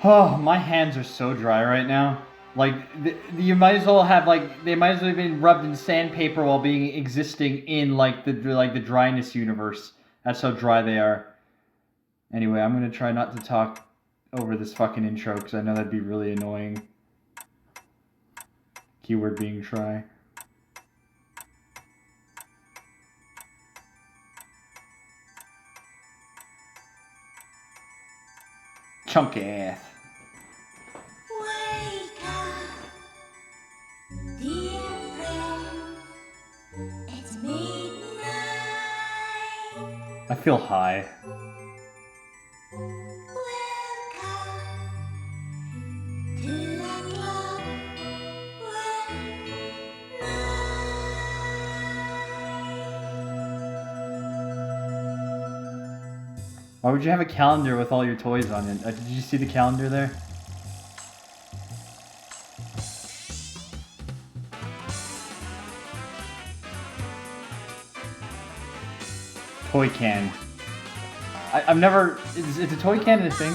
Oh, my hands are so dry right now. Like you might as well have they might as well have been rubbed in sandpaper while being existing in the dryness universe. That's how dry they are. Anyway, I'm gonna try not to talk over this fucking intro because I know that'd be really annoying. Keyword being try. Chunk ass. Wake up, dear friend. It's midnight. I feel high. Welcome to the Clockwork Why would you have a calendar with all your toys on it? Did you see the calendar there? Toy can. I've never... Is a toy can a thing?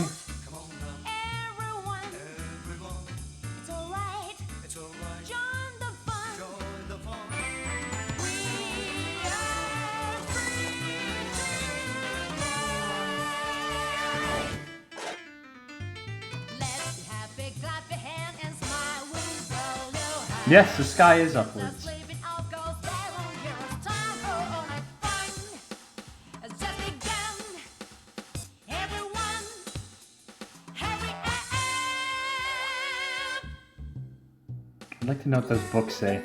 Yes, the sky is upwards. I'd like to know what those books say.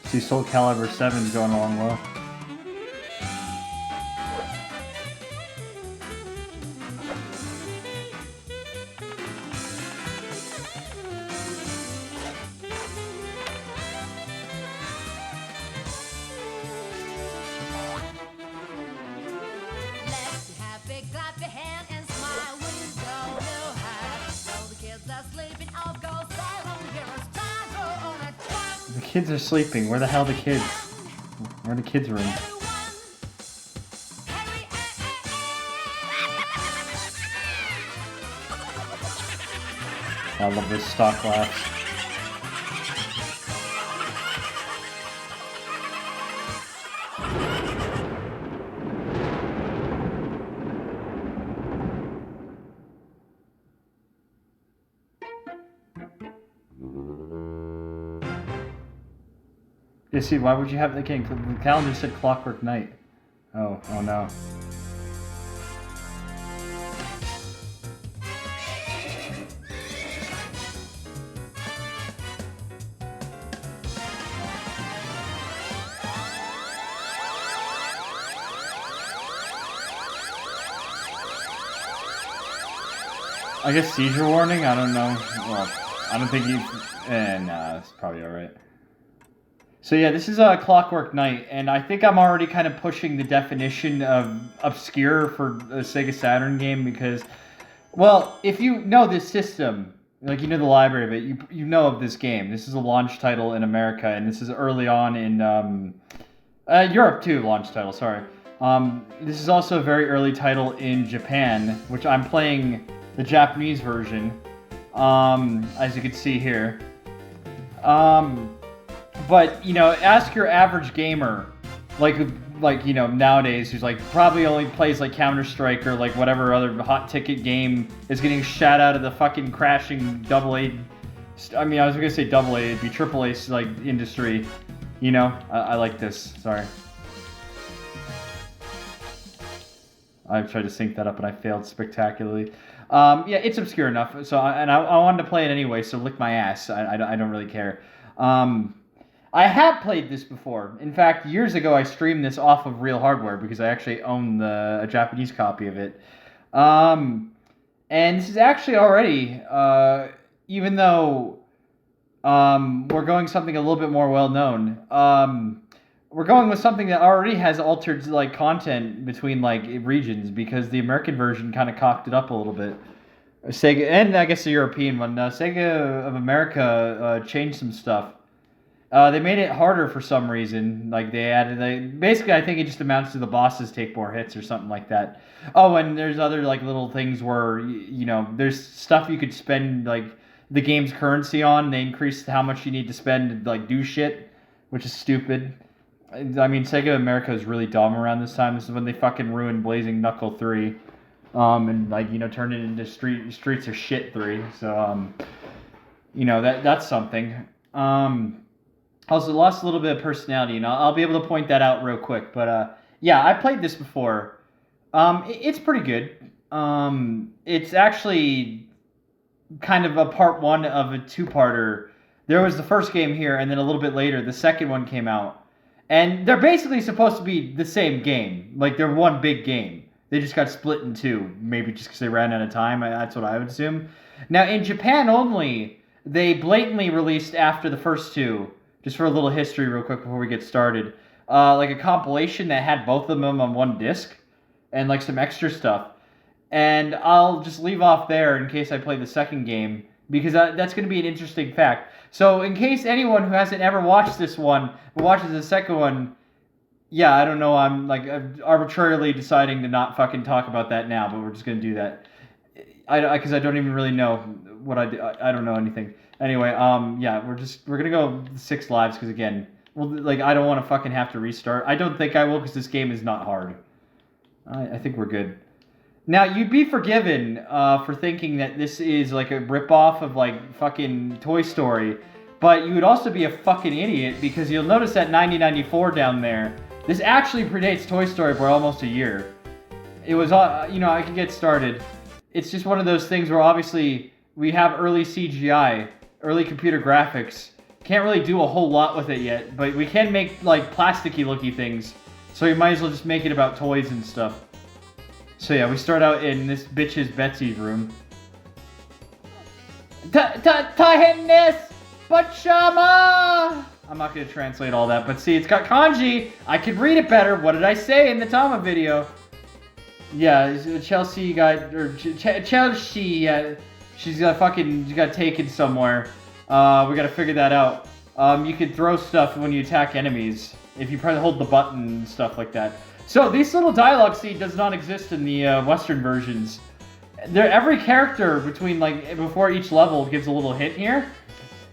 See, Soul Calibur 7's going along well. The kids are sleeping. Where the hell are the kids? Where are the kids' room? I love this stock laughs. You see, why would you have the king? The calendar said Clockwork Night. Oh no. I guess seizure warning? I don't know. Well, I don't think you... nah, it's probably alright. So yeah, this is a Clockwork Night, and I think I'm already kind of pushing the definition of obscure for a Sega Saturn game because, well, if you know this system, like you know the library of it, you know of this game. This is a launch title in America, and this is early on in Europe too. Launch title, sorry. This is also a very early title in Japan, which I'm playing the Japanese version, as you can see here. But, you know, ask your average gamer, like you know, nowadays, who's like probably only plays like Counter-Strike or like whatever other hot ticket game is getting shot out of the fucking crashing AA. I mean, I was gonna say AA, it'd be AAA like industry. You know, I like this. Sorry. I tried to sync that up and I failed spectacularly. Yeah, it's obscure enough. So, I wanted to play it anyway. So lick my ass. I don't really care. I have played this before. In fact, years ago I streamed this off of Real Hardware because I actually own a Japanese copy of it. And this is actually already, even though we're going something a little bit more well known, we're going with something that already has altered like content between like regions because the American version kind of cocked it up a little bit. Sega and I guess the European one. Sega of America changed some stuff. They made it harder for some reason. Like they added, basically I think it just amounts to the bosses take more hits or something like that. Oh, and there's other like little things where you know there's stuff you could spend like the game's currency on. They increased how much you need to spend to like do shit, which is stupid. I mean, Sega America is really dumb around this time. This is when they fucking ruined Blazing Knuckle 3. And like, you know, turned it into Streets of Shit 3. So, you know, that's something. Also lost a little bit of personality, and I'll be able to point that out real quick. But, yeah, I played this before. It's pretty good. It's actually kind of a part one of a two-parter. There was the first game here, and then a little bit later, the second one came out. And they're basically supposed to be the same game. Like, they're one big game. They just got split in two. Maybe just because they ran out of time. That's what I would assume. Now, in Japan only, they blatantly released after the first two, just for a little history real quick before we get started, like a compilation that had both of them on one disc, and like some extra stuff. And I'll just leave off there in case I play the second game, because that's going to be an interesting fact. So in case anyone who hasn't ever watched this one watches the second one, yeah, I don't know, I'm like arbitrarily deciding to not fucking talk about that now, but we're just going to do that. Because I don't even really know what I do. I don't know anything. Anyway, yeah, we're going to go 6 lives, because again, well, like, I don't want to fucking have to restart. I don't think I will, because this game is not hard. I think we're good. Now, you'd be forgiven for thinking that this is like a ripoff of like fucking Toy Story, but you would also be a fucking idiot because you'll notice that 9094 down there, this actually predates Toy Story by almost a year. It was, you know, I can get started. It's just one of those things where obviously we have early CGI, early computer graphics. Can't really do a whole lot with it yet, but we can make like plasticky looky things, so you might as well just make it about toys and stuff. So yeah, we start out in this bitch's Betsy's room. Tahennes Pachama! I'm not going to translate all that, but see, it's got kanji. I could read it better. What did I say in the Tama video? Yeah, Chelsea got, or Chelsea, she's got taken somewhere. We got to figure that out. You can throw stuff when you attack enemies if you hold the button and stuff like that. So this little dialogue seed does not exist in the Western versions. Every character before each level gives a little hint here.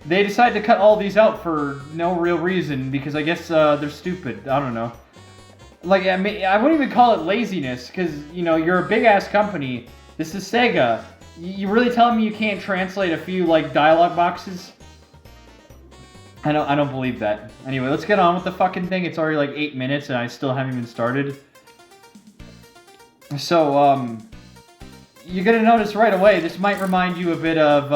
They decided to cut all these out for no real reason because I guess they're stupid. I don't know. Like, I mean, I wouldn't even call it laziness because, you know, you're a big-ass company. This is Sega. You really telling me you can't translate a few, like, dialogue boxes? I don't believe that. Anyway, let's get on with the fucking thing. It's already like 8 minutes and I still haven't even started. So, you're gonna notice right away, this might remind you a bit of,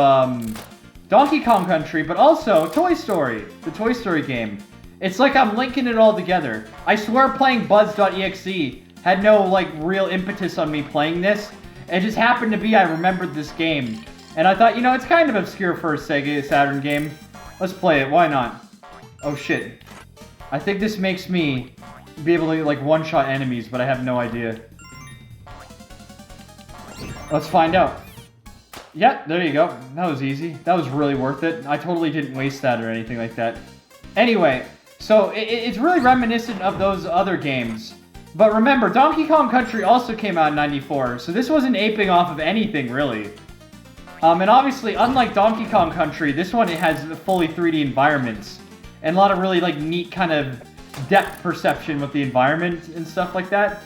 Donkey Kong Country, but also Toy Story, the Toy Story game. It's like I'm linking it all together. I swear playing Buzz.exe had no, like, real impetus on me playing this. It just happened to be I remembered this game. And I thought, you know, it's kind of obscure for a Sega Saturn game. Let's play it, why not? Oh shit. I think this makes me be able to, like, one-shot enemies, but I have no idea. Let's find out. Yeah, there you go. That was easy. That was really worth it. I totally didn't waste that or anything like that. Anyway, so it's really reminiscent of those other games. But remember, Donkey Kong Country also came out in '94, so this wasn't aping off of anything, really. And obviously, unlike Donkey Kong Country, this one, it has fully 3D environments. And a lot of really, like, neat kind of depth perception with the environment and stuff like that.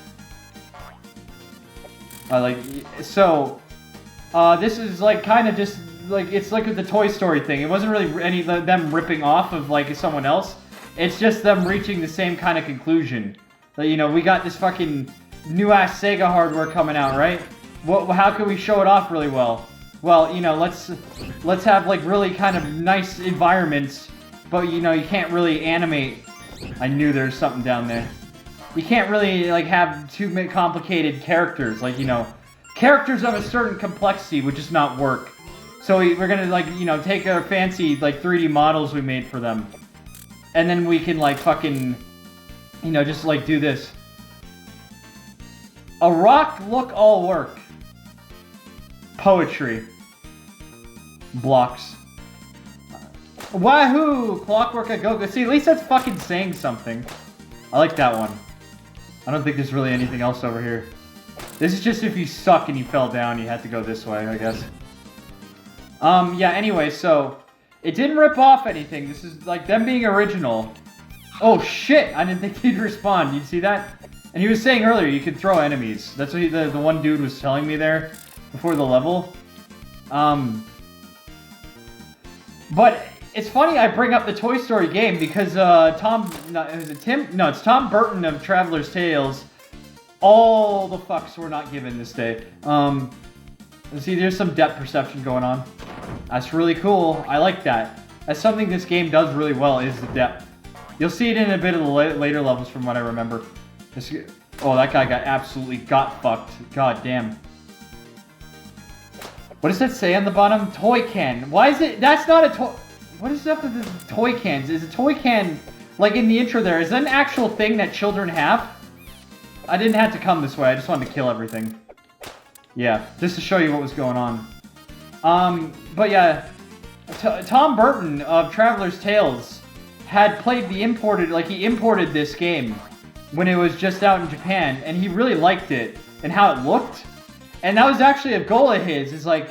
This is, like, kind of just, like, it's like with the Toy Story thing. It wasn't really any of them ripping off of, like, someone else. It's just them reaching the same kind of conclusion. That, you know, we got this fucking new-ass Sega hardware coming out, right? How can we show it off really well? Well, you know, let's have, like, really kind of nice environments, but, you know, you can't really animate. I knew there was something down there. You can't really, like, have too many complicated characters. Like, you know, characters of a certain complexity would just not work. So we're gonna, like, you know, take our fancy, like, 3D models we made for them. And then we can, like, fucking You know, just like do this. A rock look all work. Poetry. Blocks. Wahoo! Clockwork a go-go. See, at least that's fucking saying something. I like that one. I don't think there's really anything else over here. This is just if you suck and you fell down, you had to go this way, I guess. Yeah, anyway, so... It didn't rip off anything. This is, like, them being original. Oh, shit! I didn't think he'd respond. You see that? And he was saying earlier, you could throw enemies. That's what the one dude was telling me there before the level. But it's funny I bring up the Toy Story game because it's Tom Burton of Traveler's Tales. All the fucks were not given this day. See, there's some depth perception going on. That's really cool. I like that. That's something this game does really well, is the depth. You'll see it in a bit of the later levels from what I remember. Oh, that guy got absolutely fucked. God damn. What does that say on the bottom? Toy can. Why is it... That's not a toy... What is up with the toy cans? Is a toy can... Like in the intro there, is that an actual thing that children have? I didn't have to come this way. I just wanted to kill everything. Yeah, just to show you what was going on. But yeah, Tom Burton of Traveler's Tales had played the imported, like he imported this game when it was just out in Japan, and he really liked it and how it looked. And that was actually a goal of his, is like,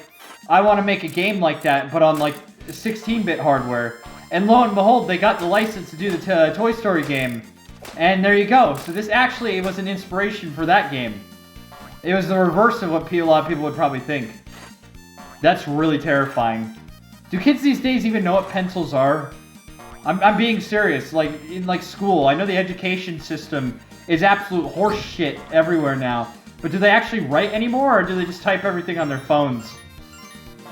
I want to make a game like that, but on like 16-bit hardware. And lo and behold, they got the license to do the Toy Story game. And there you go. So this actually was an inspiration for that game. It was the reverse of what a lot of people would probably think. That's really terrifying. Do kids these days even know what pencils are? I'm being serious. Like, in like school, I know the education system is absolute horse shit everywhere now. But do they actually write anymore, or do they just type everything on their phones?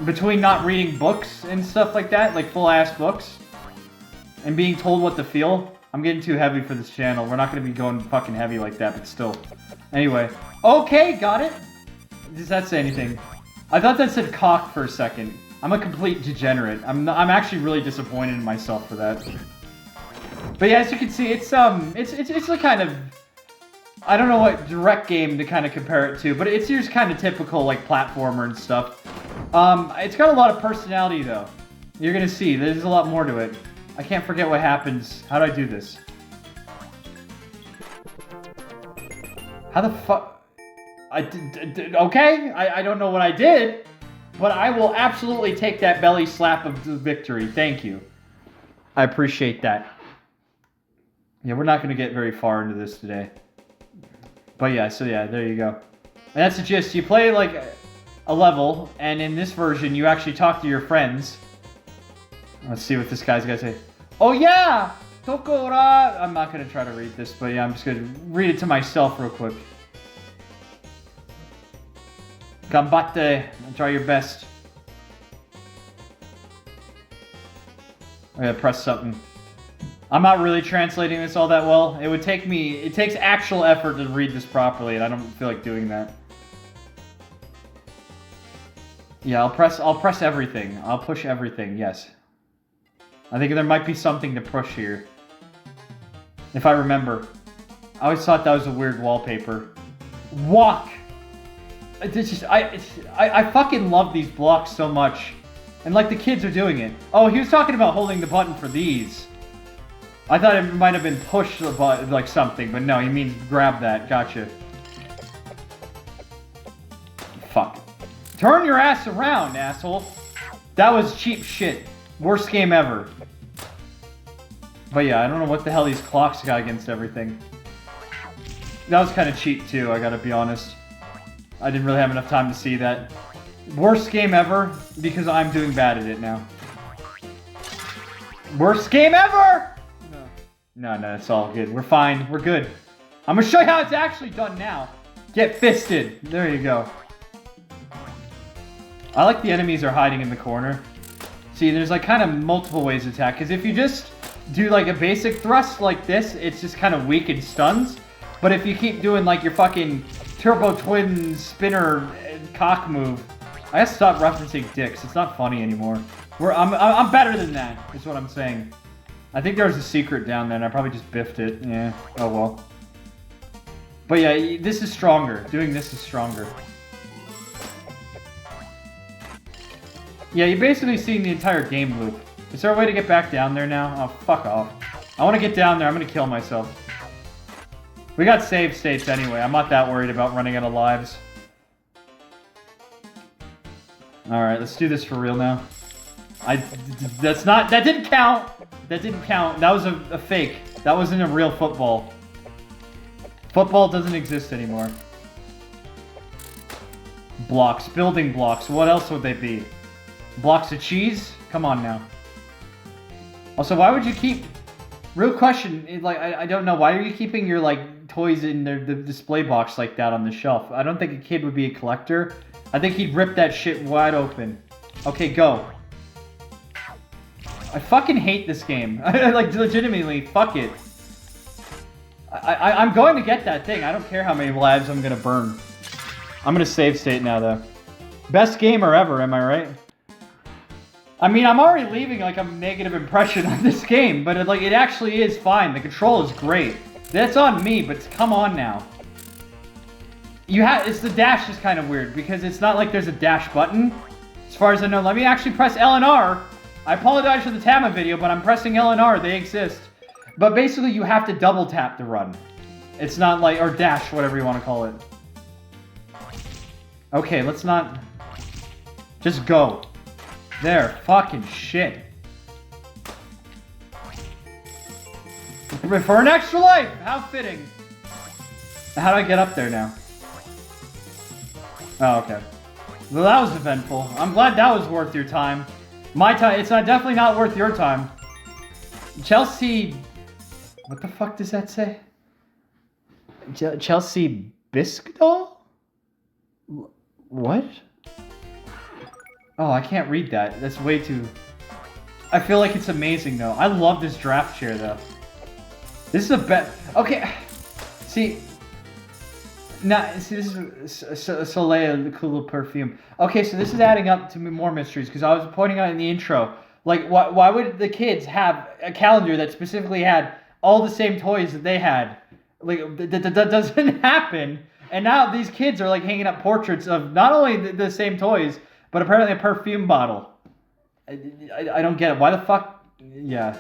Between not reading books and stuff like that, like full-ass books, and being told what to feel, I'm getting too heavy for this channel. We're not going to be going fucking heavy like that, but still. Anyway. Okay, got it. Does that say anything? I thought that said cock for a second. I'm a complete degenerate. I'm actually really disappointed in myself for that. But yeah, as you can see, it's a kind of... I don't know what direct game to kind of compare it to, but it's your kind of typical, like, platformer and stuff. It's got a lot of personality, though. You're gonna see, there's a lot more to it. I can't forget what happens. How do I do this? How the fuck... Okay, I don't know what I did, but I will absolutely take that belly slap of victory. Thank you. I appreciate that. Yeah, we're not going to get very far into this today. But yeah, so yeah, there you go. And that's the gist. You play like a level, and in this version, you actually talk to your friends. Let's see what this guy's got to say. Oh yeah! Tokora! I'm not going to try to read this, but yeah, I'm just going to read it to myself real quick. Gambatte, try your best. I gotta press something. I'm not really translating this all that well. It would take me, it takes actual effort to read this properly, and I don't feel like doing that. Yeah, I'll press everything. I'll push everything, yes. I think there might be something to push here. If I remember. I always thought that was a weird wallpaper. Walk! It's just, I fucking love these blocks so much. And like the kids are doing it. Oh, he was talking about holding the button for these. I thought it might have been push the button, like something, but no, he means grab that. Gotcha. Fuck. Turn your ass around, asshole. That was cheap shit. Worst game ever. But yeah, I don't know what the hell these clocks got against everything. That was kind of cheap too, I gotta be honest. I didn't really have enough time to see that. Worst game ever, because I'm doing bad at it now. Worst game ever! No, it's all good. We're fine. We're good. I'm gonna show you how it's actually done now. Get fisted. There you go. I like the enemies are hiding in the corner. See, there's like kind of multiple ways to attack. Because if you just do like a basic thrust like this, it's just kind of weak and stuns. But if you keep doing like your fucking turbo twin spinner cock move, I gotta stop referencing dicks. It's not funny anymore. I'm better than that, is what I'm saying. I think there was a secret down there, and I probably just biffed it. Yeah, oh well. But yeah, this is stronger. Doing this is stronger. Yeah, you're basically seeing the entire game loop. Is there a way to get back down there now? Oh, fuck off. I want to get down there. I'm going to kill myself. We got save states anyway. I'm not that worried about running out of lives. Alright, let's do this for real now. That didn't count! That didn't count. That was a fake. That wasn't a real football. Football doesn't exist anymore. Blocks. Building blocks. What else would they be? Blocks of cheese? Come on now. Also, why would you keep... Real question, like, I don't know. Why are you keeping your, like, toys in the display box like that on the shelf? I don't think a kid would be a collector. I think he'd rip that shit wide open. Okay, go. I fucking hate this game. Like, legitimately, fuck it. I'm going to get that thing. I don't care how many lives I'm gonna burn. I'm gonna save state now, though. Best gamer ever, am I right? I mean, I'm already leaving, like, a negative impression on this game, but, like, it actually is fine. The control is great. That's on me, but come on now. It's the dash is kind of weird, because it's not like there's a dash button. As far as I know, let me actually press L and R. I apologize for the Tama video, but I'm pressing L and R. They exist. But basically, you have to double tap to run. It's not like, or dash, whatever you want to call it. Okay, let's not... Just go. There, fucking shit. For an extra life! How fitting. How do I get up there now? Oh, okay. Well, that was eventful. I'm glad that was worth your time. My time, it's definitely not worth your time. Chelsea... What the fuck does that say? Chelsea Biscuit? What? Oh, I can't read that. That's way too... I feel like it's amazing, though. I love this draft chair, though. This is a bet. Okay. See... this is Soleil, the cool perfume. Okay, so this is adding up to more mysteries, because I was pointing out in the intro, like, why would the kids have a calendar that specifically had all the same toys that they had? Like, that doesn't happen. And now these kids are, like, hanging up portraits of not only the same toys, but apparently a perfume bottle. I don't get it. Why the fuck? Yeah.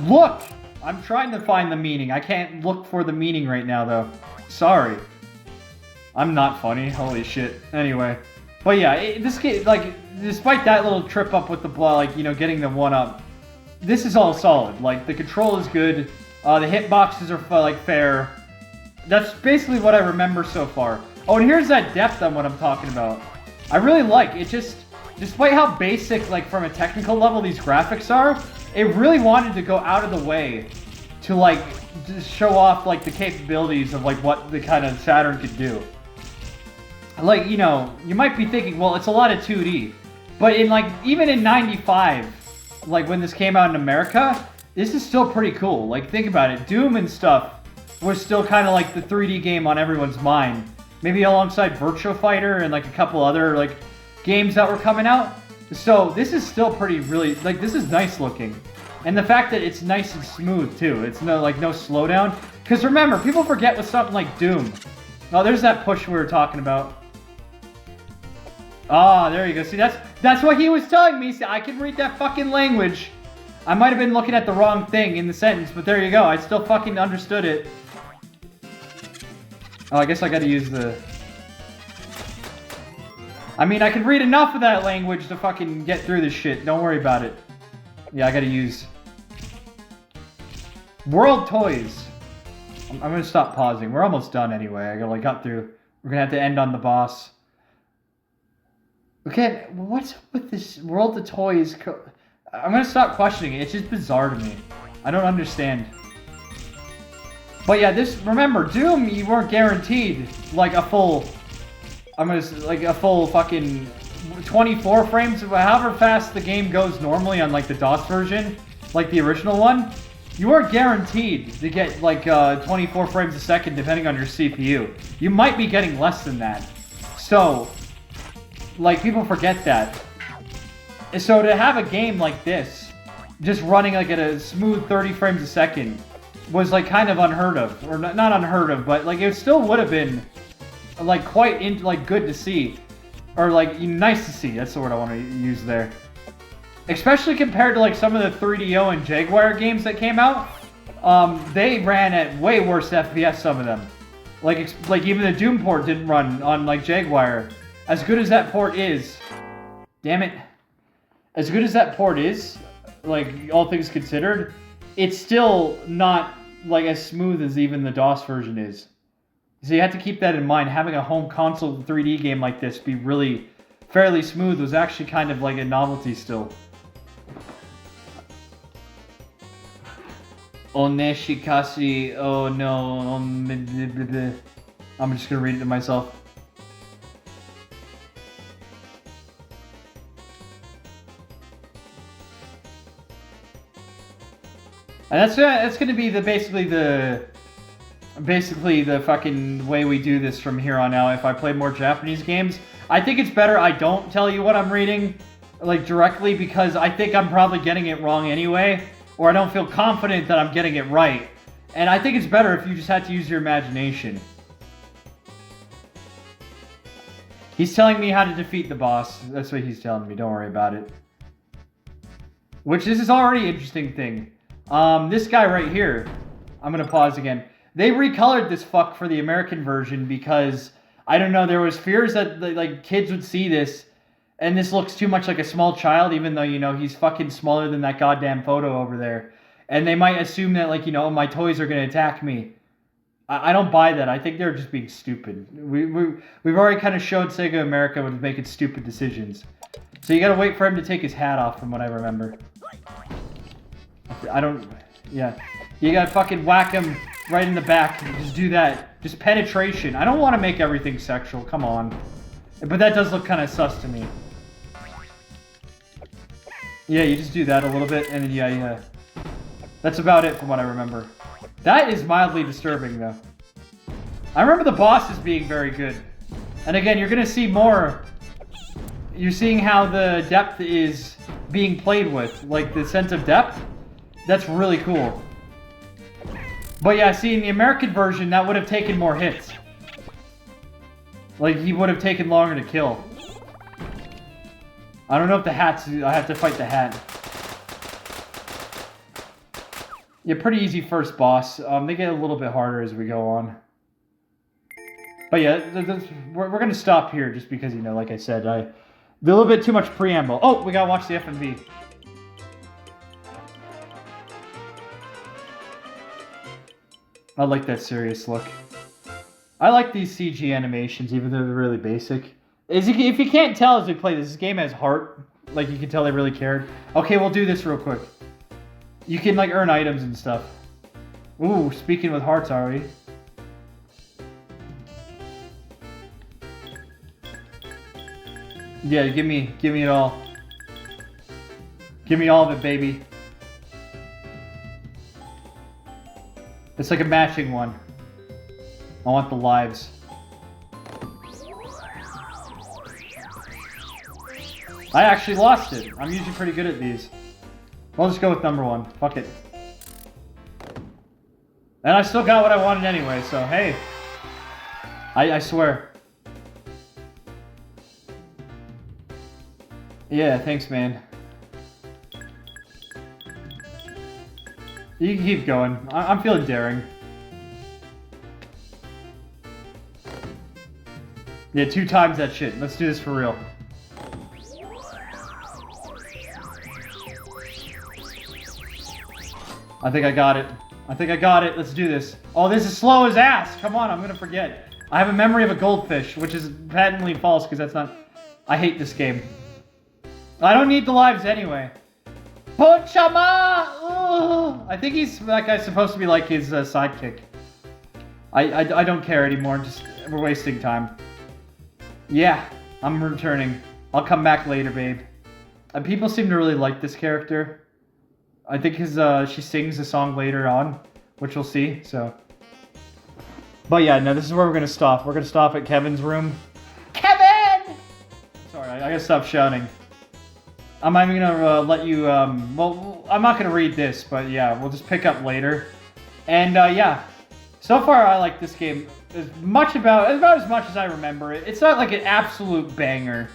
Look! I'm trying to find the meaning. I can't look for the meaning right now, though. Sorry. I'm not funny. Holy shit. Anyway. But yeah, this game, like, despite that little trip up with the, like, you know, getting the one up, this is all solid. Like, the control is good. The hitboxes are, like, fair. That's basically what I remember so far. Oh, and here's that depth on what I'm talking about. I really like it. Just, despite how basic, like, from a technical level these graphics are, it really wanted to go out of the way to, like, just show off, like, the capabilities of, like, what the kind of Saturn could do. Like, you know, you might be thinking, well, it's a lot of 2D. But in, like, even in 95, like, when this came out in America, this is still pretty cool. Like, think about it. Doom and stuff was still kind of like the 3D game on everyone's mind. Maybe alongside Virtua Fighter and, like, a couple other, like, games that were coming out. So, this is still pretty, really, like, this is nice looking. And the fact that it's nice and smooth, too. It's no slowdown. Because remember, people forget with something like Doom. Oh, there's that push we were talking about. Ah, there you go. See, that's what he was telling me. See, I can read that fucking language. I might have been looking at the wrong thing in the sentence, but there you go. I still fucking understood it. Oh, I guess I gotta use the... I mean, I can read enough of that language to fucking get through this shit. Don't worry about it. Yeah, I gotta use... World Toys. I'm gonna stop pausing. We're almost done anyway. I got through. We're gonna have to end on the boss. Okay, what's up with this World of Toys? I'm gonna stop questioning it. It's just bizarre to me. I don't understand. But yeah, remember, Doom, you weren't guaranteed, like, a full... like, a full fucking 24 frames, however fast the game goes normally on, like, the DOS version, like the original one. You weren't guaranteed to get, like, 24 frames a second, depending on your CPU. You might be getting less than that. So... like, people forget that. So to have a game like this, just running like at a smooth 30 frames a second was like kind of unheard of, or not unheard of, but like it still would have been like quite like good to see, or like nice to see. That's the word I want to use there. Especially compared to like some of the 3DO and Jaguar games that came out, they ran at way worse FPS. Some of them, like even the Doom port didn't run on like Jaguar. As good as that port is, damn it, as good as that port is, like all things considered, it's still not like as smooth as even the DOS version is. So you have to keep that in mind. Having a home console 3D game like this be really fairly smooth was actually kind of like a novelty still. Oneshikashi, oh no, I'm just gonna read it to myself. And that's gonna be basically the fucking way we do this from here on out. If I play more Japanese games, I think it's better I don't tell you what I'm reading, like directly, because I think I'm probably getting it wrong anyway, or I don't feel confident that I'm getting it right. And I think it's better if you just had to use your imagination. He's telling me how to defeat the boss. That's what he's telling me. Don't worry about it. Which this is already an interesting thing. This guy right here, I'm gonna pause again. They recolored this fuck for the American version because, I don't know, there was fears that like kids would see this and this looks too much like a small child, even though, you know, he's fucking smaller than that goddamn photo over there. And they might assume that, like, you know, my toys are gonna attack me. I don't buy that. I think they're just being stupid. We've already kind of showed Sega America was making stupid decisions. So you gotta wait for him to take his hat off, from what I remember. Yeah. You gotta fucking whack him right in the back. Just do that. Just penetration. I don't want to make everything sexual. Come on. But that does look kind of sus to me. Yeah, you just do that a little bit, and then yeah. That's about it from what I remember. That is mildly disturbing, though. I remember the bosses being very good. And again, you're gonna see more. You're seeing how the depth is being played with. Like, the sense of depth. That's really cool. But yeah, see, in the American version, that would have taken more hits. Like, he would have taken longer to kill. I don't know if the hat's... I have to fight the hat. Yeah, pretty easy first boss. They get a little bit harder as we go on. But yeah, we're going to stop here just because, you know, like I said, a little bit too much preamble. Oh, we got to watch the FMV. I like that serious look. I like these CG animations, even though they're really basic. If you can't tell as we play this game has heart. Like, you can tell they really cared. Okay, we'll do this real quick. You can, like, earn items and stuff. Ooh, speaking with hearts, are we? Yeah, give me it all. Give me all of it, baby. It's like a matching one. I want the lives. I actually lost it. I'm usually pretty good at these. I'll just go with number one. Fuck it. And I still got what I wanted anyway, so hey. I swear. Yeah, thanks, man. You can keep going. I'm feeling daring. Yeah, 2 times that shit. Let's do this for real. I think I got it. I think I got it. Let's do this. Oh, this is slow as ass. Come on, I'm gonna forget. I have a memory of a goldfish, which is patently false because that's not... I hate this game. I don't need the lives anyway. Pochama! Oh, I think that guy's supposed to be like his sidekick. I don't care anymore. Just we're wasting time. Yeah, I'm returning. I'll come back later, babe. People seem to really like this character. I think she sings a song later on, which we'll see. So, but yeah, no, this is where we're gonna stop. We're gonna stop at Kevin's room. Kevin! Sorry, I gotta stop shouting. I'm not even gonna let you. Well, I'm not gonna read this, but yeah, we'll just pick up later. And yeah, so far I like this game about as much as I remember it. It's not like an absolute banger,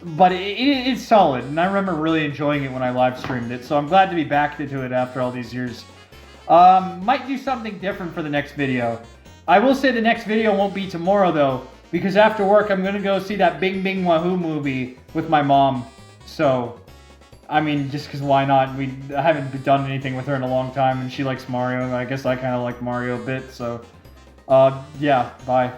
but it's solid, and I remember really enjoying it when I live streamed it. So I'm glad to be back into it after all these years. Might do something different for the next video. I will say the next video won't be tomorrow though, because after work I'm gonna go see that Bing Bing Wahoo movie with my mom. So, I mean, just because why not? I haven't done anything with her in a long time, and she likes Mario, and I guess I kind of like Mario a bit, so, yeah, bye.